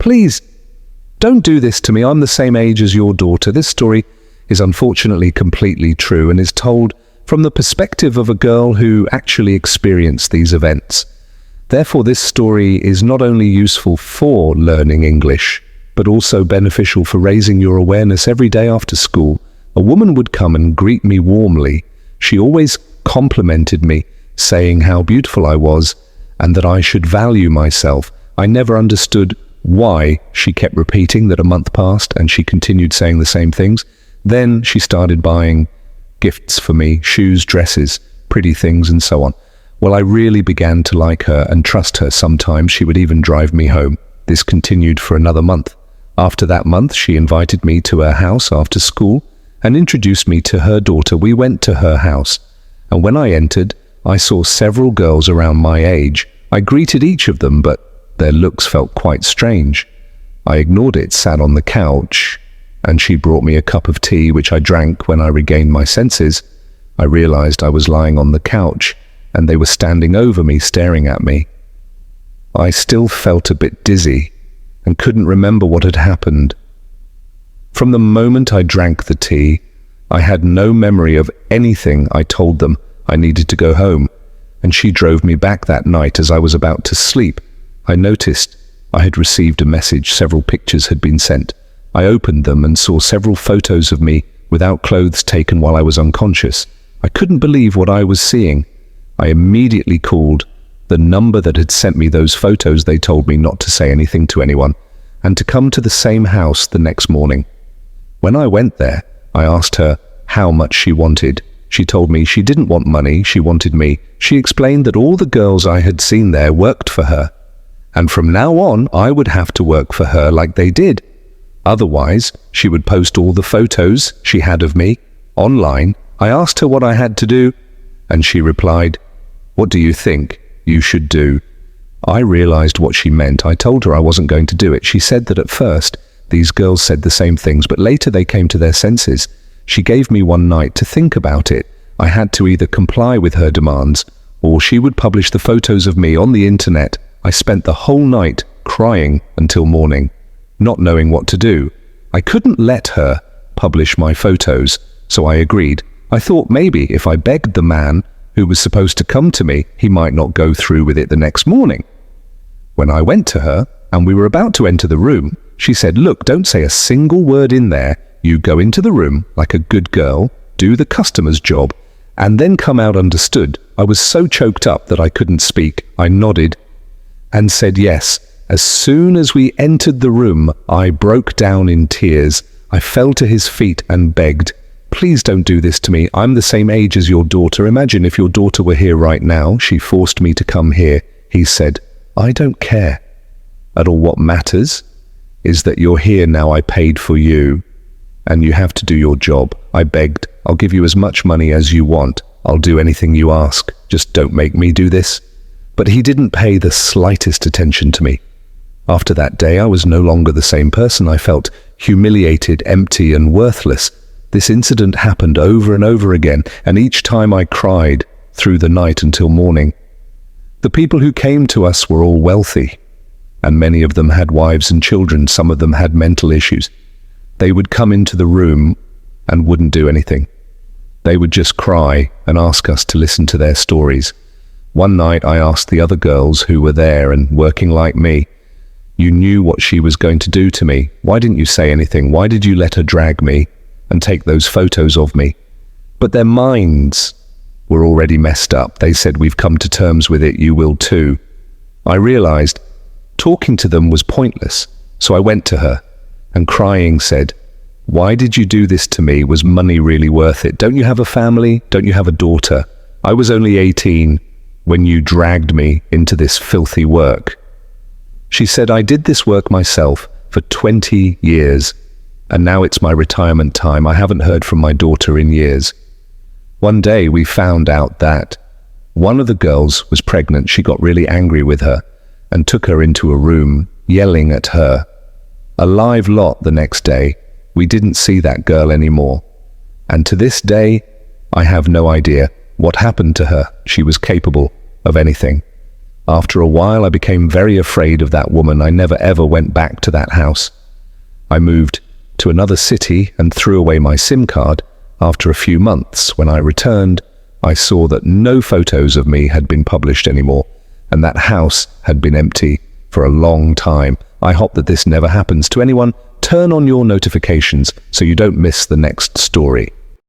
Please, don't do this to me. I'm the same age as your daughter. This story is unfortunately completely true and is told from the perspective of a girl who actually experienced these events. Therefore, this story is not only useful for learning English, but also beneficial for raising your awareness. Every day after school, a woman would come and greet me warmly. She always complimented me, saying how beautiful I was and that I should value myself. I never understood why she kept repeating that. A month passed and she continued saying the same things. Then she started buying gifts for me, shoes, dresses, pretty things, and so on. Well, I really began to like her and trust her. Sometimes she would even drive me home. This continued for another month. After that month, she invited me to her house after school and introduced me to her daughter. We went to her house, and when I entered, I saw several girls around my age. I greeted each of them, but their looks felt quite strange. I ignored it, sat on the couch, and she brought me a cup of tea, which I drank. When I regained my senses, I realized I was lying on the couch, and they were standing over me, staring at me. I still felt a bit dizzy and couldn't remember what had happened. From the moment I drank the tea, I had no memory of anything. I told them I needed to go home, and she drove me back that night. As I was about to sleep, I noticed I had received a message. Several pictures had been sent. I opened them and saw several photos of me without clothes taken while I was unconscious. I couldn't believe what I was seeing. I immediately called the number that had sent me those photos. They told me not to say anything to anyone and to come to the same house the next morning. When I went there, I asked her how much she wanted. She told me she didn't want money, she wanted me. She explained that all the girls I had seen there worked for her, and from now on I would have to work for her like they did. Otherwise, she would post all the photos she had of me online. I asked her what I had to do, and she replied, "What do you think you should do?" I realized what she meant. I told her I wasn't going to do it. She said that at first these girls said the same things, but later they came to their senses. She gave me one night to think about it. I had to either comply with her demands, or she would publish the photos of me on the internet. I spent the whole night crying until morning, not knowing what to do. I couldn't let her publish my photos, so I agreed. I thought maybe if I begged the man who was supposed to come to me, he might not go through with it the next morning. When I went to her and we were about to enter the room, she said, "Look, don't say a single word in there. You go into the room like a good girl, do the customer's job, and then come out." Understood. I was so choked up that I couldn't speak. I nodded and said yes. As soon as we entered the room, I broke down in tears. I fell to his feet and begged, "Please don't do this to me. I'm the same age as your daughter. Imagine if your daughter were here right now. She forced me to come here." He said, "I don't care at all. What matters is that you're here now. I paid for you, and you have to do your job." I begged, "I'll give you as much money as you want. I'll do anything you ask. Just don't make me do this." But he didn't pay the slightest attention to me. After that day, I was no longer the same person. I felt humiliated, empty, and worthless. This incident happened over and over again, and each time I cried through the night until morning. The people who came to us were all wealthy, and many of them had wives and children. Some of them had mental issues. They would come into the room and wouldn't do anything. They would just cry and ask us to listen to their stories. One night I asked the other girls who were there and working like me, "You knew what she was going to do to me. Why didn't you say anything? Why did you let her drag me and take those photos of me?" But their minds were already messed up. They said, "We've come to terms with it, you will too." I realized talking to them was pointless, so I went to her and crying said, "Why did you do this to me? Was money really worth it? Don't you have a family? Don't you have a daughter? I was only 18 when you dragged me into this filthy work." She said, "I did this work myself for 20 years, and now it's my retirement time. I haven't heard from my daughter in years." One day we found out that one of the girls was pregnant. She got really angry with her and took her into a room, yelling at her. A live lot the next day. We didn't see that girl anymore. And to this day, I have no idea what happened to her. She was capable of anything. After a while, I became very afraid of that woman. I never ever went back to that house. I moved to another city and threw away my SIM card. After a few months, when I returned, I saw that no photos of me had been published anymore, and that house had been empty for a long time. I hope that this never happens to anyone. Turn on your notifications so you don't miss the next story.